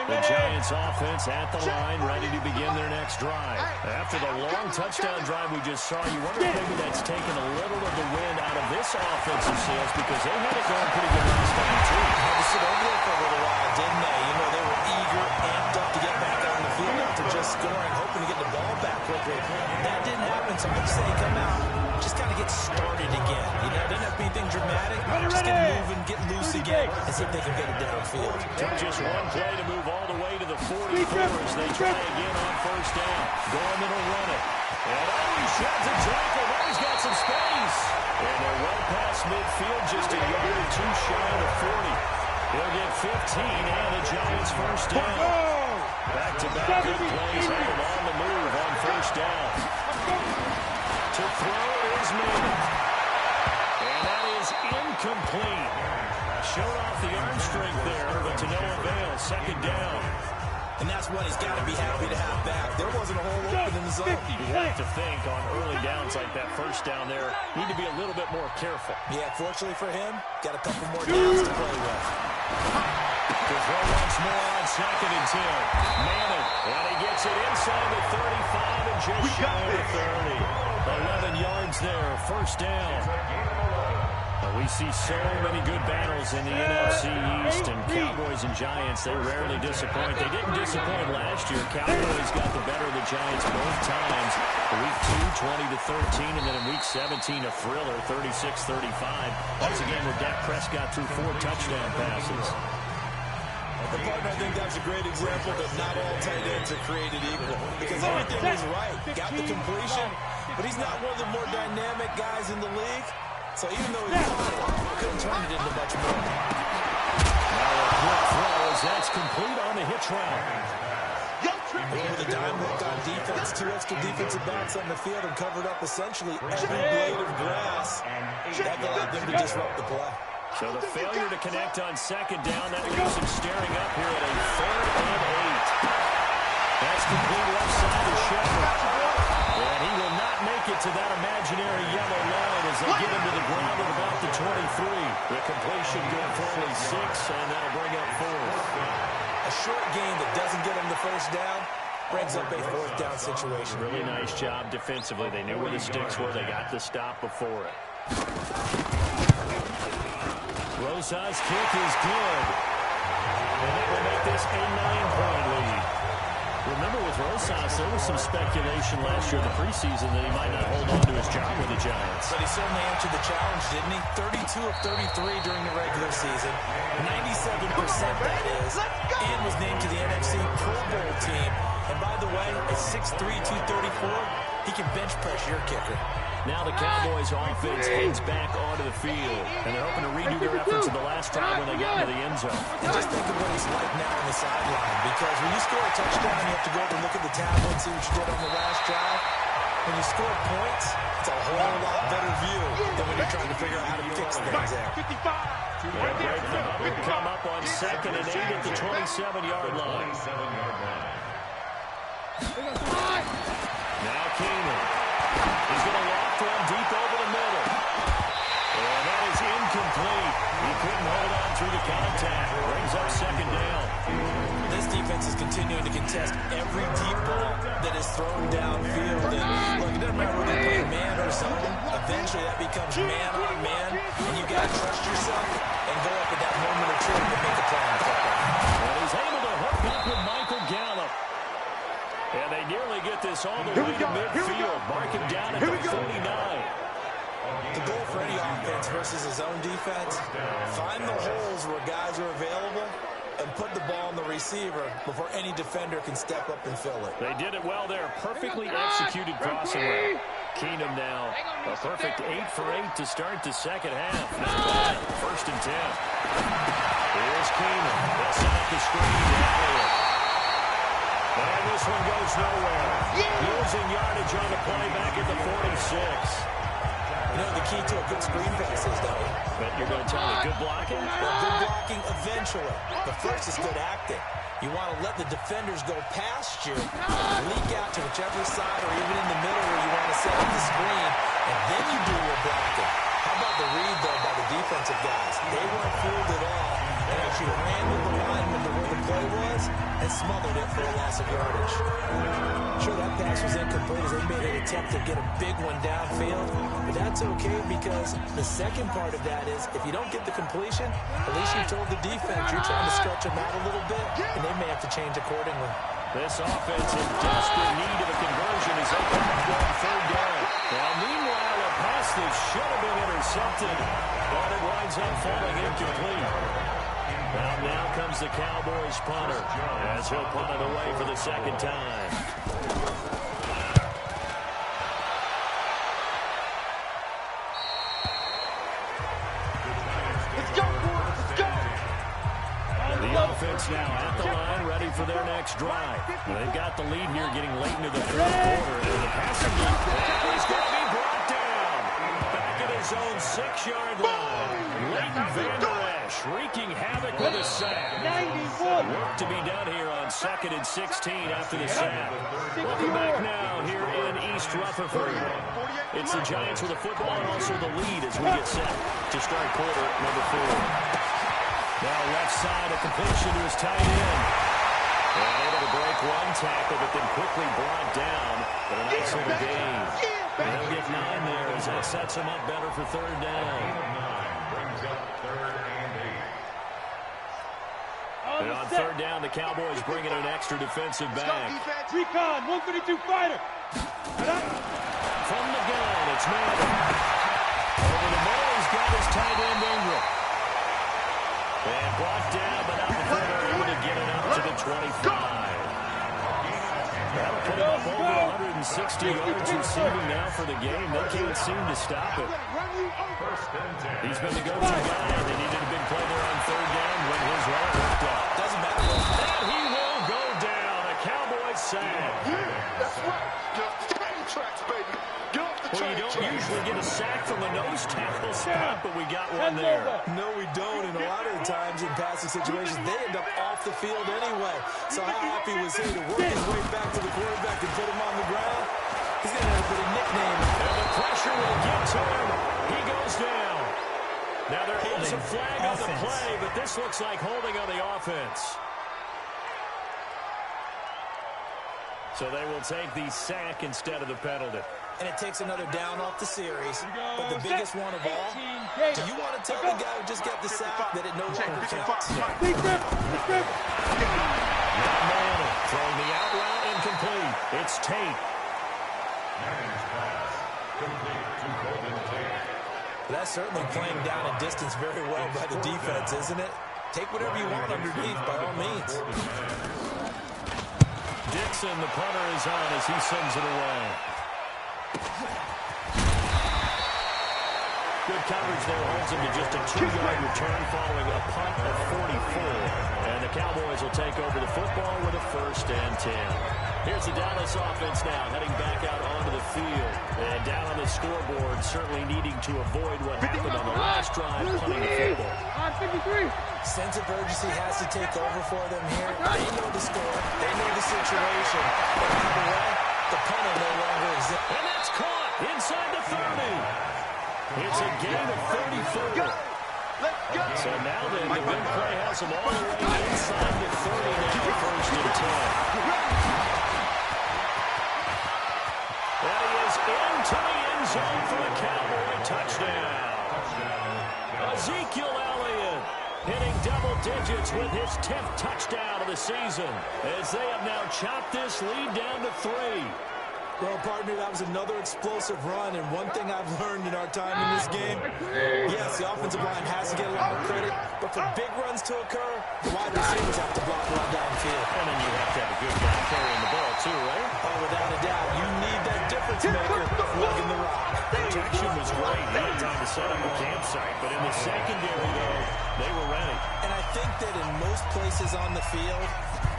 B: The Giants offense at the line, ready to begin their next drive. After the long touchdown drive we just saw, you wonder if maybe that's taken a little of the wind out of this offensive sales, because they had it going pretty good last time, too.
C: Had to sit over there for a little while, didn't they? You know, they were eager, amped up to get back on the field after just scoring, hoping to get the ball back quickly. That didn't happen, so I'd say come out, just kind of get started again. You know, it doesn't have to be anything dramatic. Just get moving, get loose again, and see if they can get a different field.
B: Took just one play to move all the way to the 44 as they try again on first down. Gorman will run it. And he sheds a tackle. Now he's got some space. And they're well past midfield, just a yard or 2 shy of the 40. He'll get 15 and the Giants first down. Back-to-back good plays have him on the move on first down. To throw is Manning. And that is incomplete. Showed off the arm strength there, but to no avail. Second down.
C: And that's what he's got to be happy to have back. There wasn't a hole open in the zone.
B: You have to think on early downs like that first down there, need to be a little bit more careful.
C: Yeah, fortunately for him, got a couple more downs to play with.
B: To throw once more on 2nd and 10. Manning, and he gets it inside the 35 and just shy of the 30. 11 yards there, first down. We see so many good battles in the NFC East, and Cowboys and Giants, they rarely disappoint. They didn't disappoint last year. Cowboys got the better of the Giants both times. Week 2, 20-13, and then in Week 17, a thriller, 36-35. That's a game where Dak Prescott threw 4 touchdown passes.
C: The partner, I think that's a great example that not all tight ends are created equal, because everything was right. Got the completion, but he's not one of the more dynamic guys in the league. So even though he caught it, couldn't turn it into much more.
B: Now a quick throw as that's complete on the hitch route.
C: With a dime look on defense, 2 extra defensive backs on the field and covered up essentially every blade of grass. That allowed them to disrupt the play.
B: So the failure to connect on second down, that leaves him staring up here at a 3rd and 8. That's complete left side to Shepard. And he will not make it to that imaginary yellow line as they get him to the ground at about the 23. The completion good for only 6, and that'll bring up 4.
C: A short game that doesn't get him the first down, brings up a 4th down situation.
B: Really nice job defensively. They knew where the sticks were. They got the stop before it. Rosa's kick is good. And that will make this a 9-point lead. Remember, with Rosas, there was some speculation last year in the preseason that he might not hold on to his job with the Giants.
C: But he certainly answered the challenge, didn't he? 32 of 33 during the regular season, 97% that is, and was named to the NFC Pro Bowl team. And by the way, at 6'3", 234, he can bench press your kicker.
B: Now the Cowboys offense heads back onto the field, and they're hoping to redo their efforts in the last drive when they got into the end zone.
C: And just think of what he's like now on the sideline, because when you score a touchdown, you have to go up and look at the tablet and see what you did on the last drive. When you score points, it's a whole lot better view than when you're trying to figure out how to fix things there.
B: Will come up on 2nd and 8 at the 27-yard line. Now Keenan. He's going to loft one deep over the middle. And that is incomplete. He couldn't hold on through the contact. Brings up 2nd down.
C: This defense is continuing to contest every deep ball that is thrown downfield. And look, it doesn't matter whether you play man or zone. Eventually that becomes man on man. And you got to trust yourself and go up at that moment of truth to make a play on the football.
B: And he's able to hook up with Michael Gallup. And they nearly get this all the way to midfield. Mark him down at the 49.
C: The goal for any offense versus a zone defense, find the holes where guys are available and put the ball on the receiver before any defender can step up and fill it.
B: They did it well there. Perfectly executed crossing route. Keenum now a perfect 8 for 8 to start the second half. Not bad. 1st and 10. Here's Keenum. They'll set up the screen. And this one goes nowhere. Losing yardage on the play back at the 46.
C: You know the key to a good screen pass is, though?
B: But you're going to tell me good blocking?
C: Well, good blocking eventually. But first is good acting. You want to let the defenders go past you, leak out to whichever side or even in the middle where you want to set up the screen, and then you do your blocking. How about the read, though, by the defensive guys? They weren't fooled at all and actually ran with the lineman to where the play was and smothered it for a loss of yardage. Sure, that pass was incomplete as they made an attempt to get a big one downfield, but that's okay because the second part of that is if you don't get the completion, at least you told the defense you're trying to stretch them out a little bit, and they may have to change accordingly.
B: This offense in desperate need of a conversion is up on 3rd down. Now, meanwhile, a pass that should have been intercepted, but it winds up falling incomplete. Now comes the Cowboys punter as he'll punt it away for the 2nd time.
E: Let's go, boys. Let's go.
B: The offense now at the line, ready for their next drive. They've got the lead here getting late into the 4th quarter. And the passing game, he's going to be brought down. Back at his own 6-yard line. Leighton Vander Esch wreaking havoc with a sack.
E: 91.
B: Work to be done here on 2nd and 16 after the sack. Welcome back now here in East Rutherford. It's the Giants with the football and also the lead as we get set to start quarter number 4. Now left side, a completion to his tight end. And able to break one tackle, but then quickly brought down. But a nice little gain. They'll get 9 there as that sets him up better for 3rd down.
F: Brings up 3rd and 8.
B: And on 3rd down, the Cowboys bring in an extra defensive back.
E: Recon, 152 fighter.
B: From the gun, it's Madden. Over the middle, he's got his tight end Ingram. And brought down, but not before they're able to get it up to the 25. That'll put him up over 160 yards receiving now for the game. They can't seem to stop it. He's been the go-to guy. They needed a big play there on 3rd down when his run worked out.
C: Doesn't matter.
B: And he will go down. A Cowboys sack.
E: That's right. Get off the train tracks, baby. Get off the
B: Well,
E: train
B: you don't
E: tracks.
B: usually get a sack from a nose tackle spot, but we got one there.
C: No, we don't. And a lot of the times in passing situations, they end up off the field anyway. So how happy was he to work his way back to the quarterback and put him on the ground? He's going to have to put a nickname.
B: And the pressure will get to him. He goes down. Now there is a flag on the play, but this looks like holding on the offense. So they will take the sack instead of the penalty.
C: And it takes another down off the series. But the biggest one of all, do you want to tell the guy who just got the sack that it no longer counts?
B: Manning throwing the out route incomplete. It's Tate.
F: Manning's pass complete to Golden Tate.
C: That's certainly playing down a distance very well by the defense, isn't it? Take whatever you want underneath, by all means.
B: Dixon, the punter, is on as he sends it away. Good coverage there, holds him to just a 2-yard return following a punt of 44. And the Cowboys will take over the football with a 1st and 10. Here's the Dallas offense now, heading back out onto the field. And down on the scoreboard, certainly needing to avoid what happened on the last drive, punting the football.
C: Sense of urgency has to take over for them here. They know the score. They know the situation. But either way, the punter no longer exists.
B: And that's caught inside the 30. It's a gain of 34. So now then, the big play has them all the way inside the 30 now, 1st and 10. And he is into the end zone for the Cowboy touchdown. Ezekiel Elliott hitting double digits with his 10th touchdown of the season as they have now chopped this lead down to 3.
C: Well, partner, that was another explosive run, and one thing I've learned in our time in this game, yes, the offensive line has to get a lot of credit, but for big runs to occur, the wide receivers have to block a lot downfield.
B: And then you have to have a good guy carrying the ball, too, right?
C: Oh, without a doubt, you need that difference maker lugging the rock.
B: Protection was great. He had time to set up a campsite, but in the secondary, though, they were ready.
C: And I think that in most places on the field,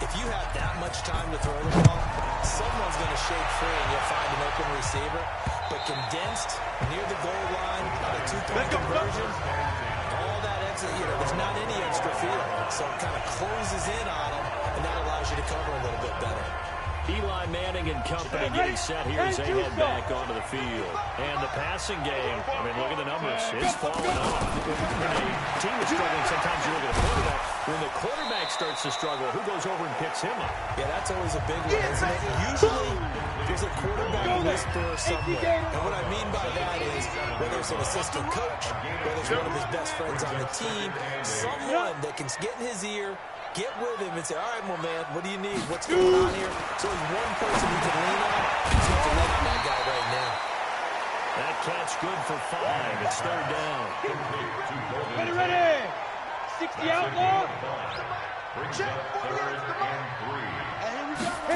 C: if you have that much time to throw the ball, someone's going to shake free and you'll find an open receiver. But condensed, near the goal line, on a 2-point conversion, all that exit, there's not any extra field. So it kind of closes in on them, and that allows you to cover a little bit better.
B: Eli Manning and company getting set here as they head back onto the field. And the passing game, I mean, look at the numbers. It's falling off. When a team is struggling, sometimes you look at the quarterback. When the quarterback starts to struggle, who goes over and picks him up?
C: Yeah, that's always a big one, isn't it? Usually, there's a quarterback whisperer somewhere. And what I mean by that is, whether it's an assistant coach, whether it's one of his best friends on the team, someone that can get in his ear, get with him and say, all right, well, man, what do you need? What's going on here? So there's one person you can lean on. He's going to lean on that guy right now.
B: That catch good for 5. It's 3rd down.
E: Ready. 60 outlaw.
F: Brings up 3rd and 3.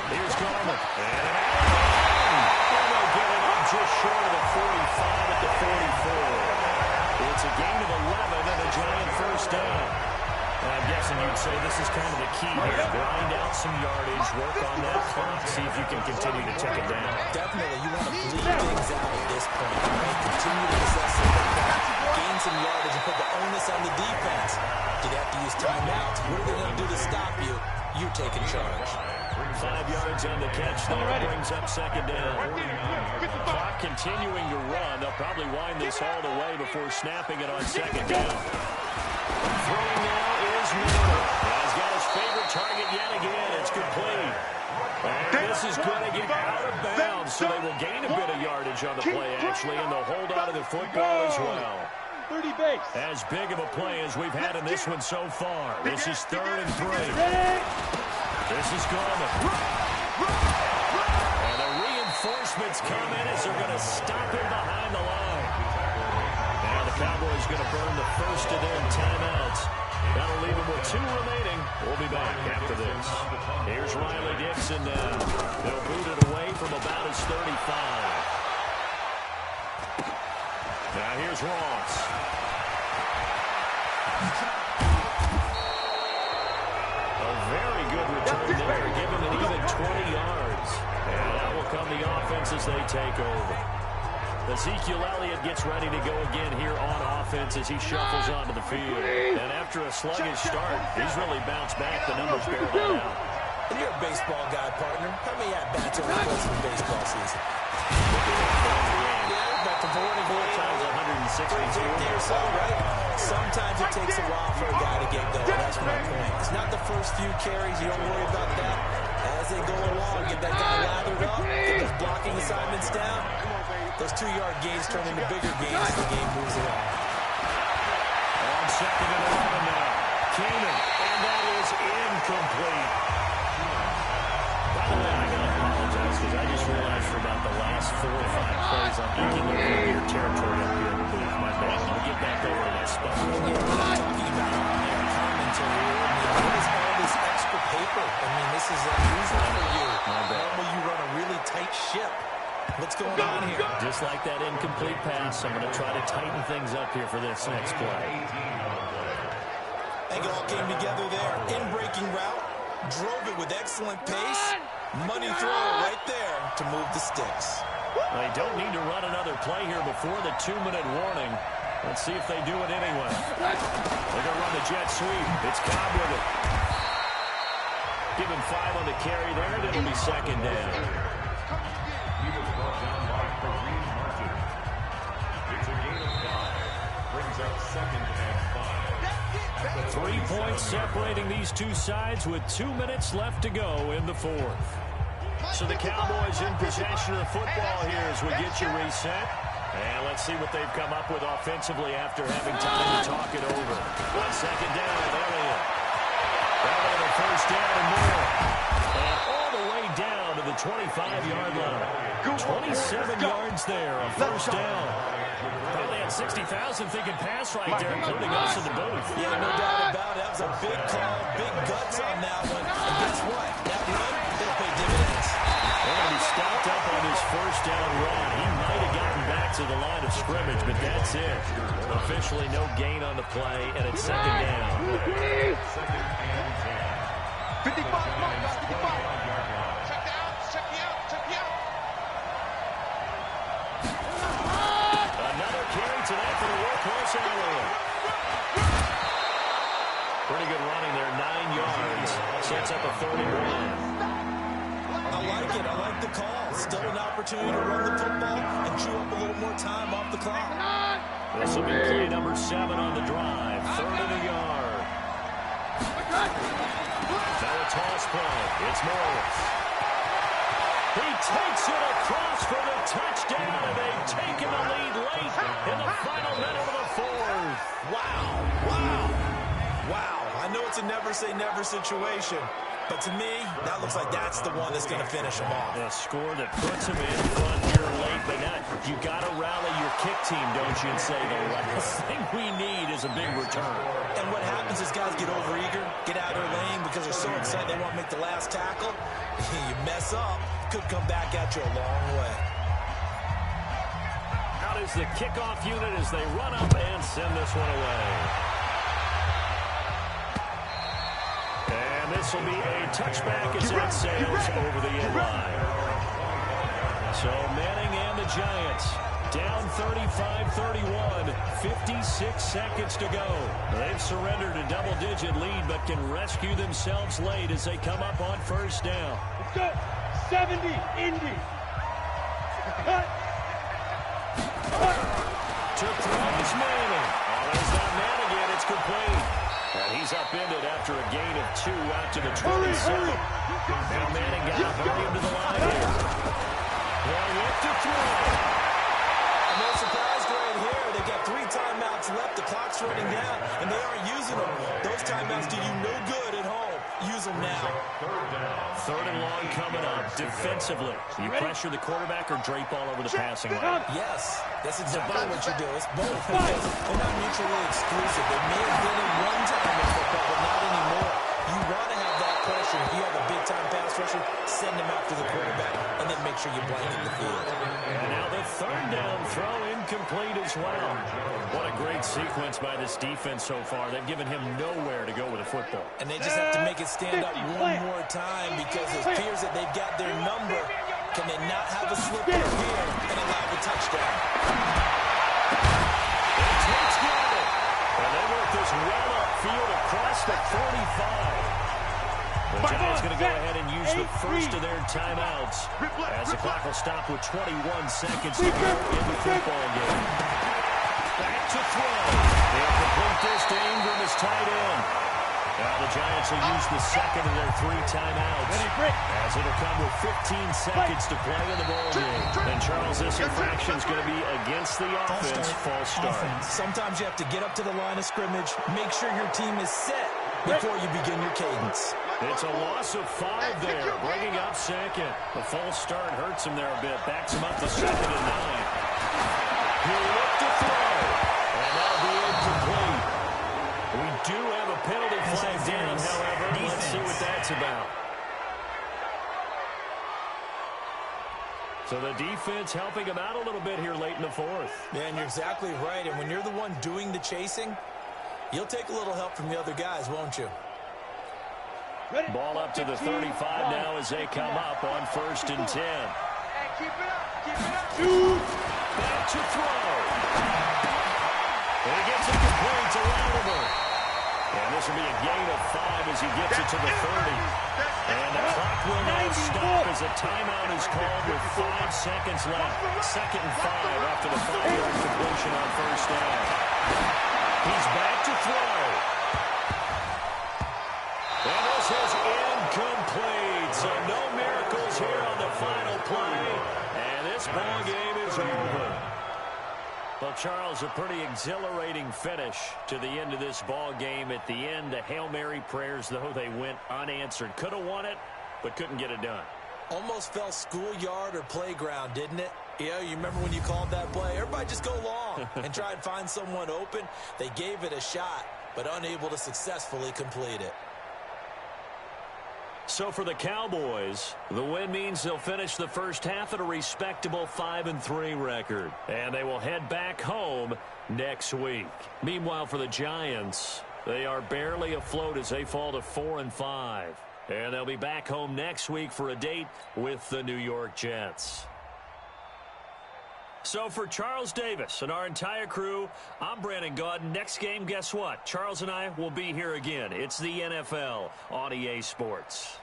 B: Here's Garland. And they'll get it up just short of the 45 at the 44. It's a gain of 11 and a giant 1st down. I'm guessing you'd say this is kind of the key here. Grind out some yardage, work on that clock, see if you can continue to tick it down.
C: Definitely, you want to bleed things out at this point. Right? Continue to possess the football, gain some yardage, and put the onus on the defense. Do they have to use timeouts? What are they going to do to stop you? You're taking charge.
B: 5 yards on the catch there, brings up 2nd down. Clock continuing to run. They'll probably wind this all the way before snapping it on 2nd down. Throwing now is Miller. He's got his favorite target yet again. It's complete. And this is going to get out of bounds, so they will gain a bit of yardage on the play, actually, and they'll hold on to the football as well.
E: 30 base.
B: As big of a play as we've had in this one so far. This is 3rd and 3. This is Garland. And the reinforcements come in as they're going to stop him behind the line. Now the Cowboys going to burn the first of their timeouts. That'll leave them with 2 remaining. We'll be back after this. Here's Riley Dixon now. They'll boot it away from about his 35. Now here's Ross. A very good return there, giving it even 20 yards. And that will come the offense as they take over. Ezekiel Elliott gets ready to go again here on offense as he shuffles onto the field. And after a sluggish start, he's really bounced back. The numbers bear that out.
C: And you're a baseball guy, partner. How many at-bats over the course of the baseball season? Yeah, about the 44
B: times 162
C: or so, right? Sometimes it takes a while for a guy to get going. That's my point. It's not the first few carries. You don't worry about that. As as they go along. Get that guy lathered up, get those blocking assignments down. Those 2-yard gains turn into bigger gains as the game moves along.
B: On 2nd and 11 now. Keenan, and that is incomplete. By the way, I got to apologize because I just realized for about the last 4 or 5 plays I'm eking over your territory up here in the booth. My bad. I'll get back over to my spot.
C: We're not talking about on-air commentary. I mean, what is all this extra paper? I mean, this is unusual for you. Normally you run a really tight ship. What's going on here?
B: Just like that incomplete pass, I'm going to try to tighten things up here for this next play.
C: It all came together there. In-breaking route. Drove it with excellent pace. Money throw right there to move the sticks.
B: They don't need to run another play here before the 2-minute warning. Let's see if they do it anyway. They're going to run the jet sweep. It's Cobb with it. Give him 5 on the carry there, and it'll be 2nd down.
F: He was brought down by Kareem Martin. It's a gain of 5. Brings up 2nd and 5.
B: 3 points separating these two sides with 2 minutes left to go in the 4th. So the Cowboys in possession of the football here as we get you reset. And let's see what they've come up with offensively after having time to talk it over. On 2nd down, Elliott. That'll be the 1st down and more. And all the way down to the 25-yard line. 27 yards there, a 1st down. Probably had 60,000 thinking pass right there, including us in the booth.
C: Yeah, no doubt about it. That was a big call, big guts on that one. And guess what? That run, they'll pay dividends.
B: They're going to be stopped up on his 1st down run. He might have gotten back to the line of scrimmage, but that's it. Officially no gain on the play, and it's 2nd down.
F: 2nd and 10.
E: 55, Mark, 55. Check the out, check the out, check the out.
B: Another carry tonight for the workhorse Elliott. Pretty good running there, 9 yards. Sets up a 3rd and 1.
C: I like it. I like the call. Still an opportunity to run the football and chew up a little more time off the clock.
B: This will be play number 7 on the drive. 3rd and a yard. Now a toss play. It's Morris. He takes it across for the touchdown, and they've taken the lead late in the final minute of the 4th.
C: Wow. Wow. Wow. I know it's a never-say-never situation, but to me, that looks like that's the one that's going to finish them off.
B: A score that puts him in front here late, but not. You got to rally your kick team, don't you, and say the last thing we need is a big return.
C: And what happens is guys get overeager, get out of their lane because they're so excited they want to make the last tackle. You mess up, could come back at you a long way.
B: Out is the kickoff unit as they run up and send this one away. And this will be a touchback as it sails over the end line. So Manning and the Giants down 35-31, 56 seconds to go. They've surrendered a double-digit lead but can rescue themselves late as they come up on 1st down.
E: Let's go. 70, Indy. Cut.
B: To throw is Manning. Oh, there's not Manning again. It's complete. And he's upended after a gain of 2 out to the 27. Now Manning got to hurry him to the line here. Well, what to throw?
C: I'm not surprised right here. They've got 3 timeouts left. The clock's running down, and they aren't using them. Those timeouts do you no good at home. Use them now.
B: 3rd and long coming up. Defensively, you pressure the quarterback or drape all over the passing line?
C: Yes, that's exactly what you do. It's both because they're not mutually exclusive. They may have been in one time in football, but not anymore. You want to have that pressure. If you have a big-time pass rusher, send him after the quarterback, and then make sure you blanket the field.
B: And now the 3rd down throw incomplete as well. What a great sequence by this defense so far. They've given him nowhere to go with the football.
C: And they just have to make it stand up one more time because it appears that they've got their number. Can they not have a slip here and allow the touchdown?
B: Touchdown! And they work this well upfield across the 45. The Giants going to go ahead and use the first of their timeouts as the clock will stop with 21 seconds to go in the football game. Back to throw. They'll complete this to Ingram as tight end. Now the Giants will use the second of their 3 timeouts, as it'll come with 15 seconds to play in the ballgame. And Charles, this infraction is going to be against the offense. False start.
C: Sometimes you have to get up to the line of scrimmage, make sure your team is set before you begin your cadence.
B: It's a loss of 5 there, bringing up second. The false start hurts him there a bit, backs him up to 2nd and 9. He'll look to throw, and that'll be incomplete. We do have a penalty flag down, however. Let's see what that's about. So the defense helping him out a little bit here late in the 4th.
C: Yeah, and you're exactly right. And when you're the one doing the chasing, you'll take a little help from the other guys, won't you?
B: Ball up to the 35 now as they come up on 1st and 10.
E: Hey, keep it up. Keep it up.
B: Back to throw. And he gets it complete to Latimer. And this will be a gain of 5 as he gets it to the 30. And the clock will now stop as a timeout is called with 5 seconds left. 2nd and 5 after the 5-yard completion on 1st down. He's back to throw. And this is incomplete. So no miracles here on the final play. And this ball game is over. Well, Charles, a pretty exhilarating finish to the end of this ball game. At the end, the Hail Mary prayers, though, they went unanswered. Could have won it, but couldn't get it done.
C: Almost felt schoolyard or playground, didn't it? Yeah, you remember when you called that play? Everybody just go long and try and find someone open. They gave it a shot, but unable to successfully complete it.
B: So for the Cowboys, the win means they'll finish the first half at a respectable 5-3 record. And they will head back home next week. Meanwhile, for the Giants, they are barely afloat as they fall to 4-5. And they'll be back home next week for a date with the New York Jets. So for Charles Davis and our entire crew, I'm Brandon Gaudin. Next game, guess what? Charles and I will be here again. It's the NFL on EA Sports.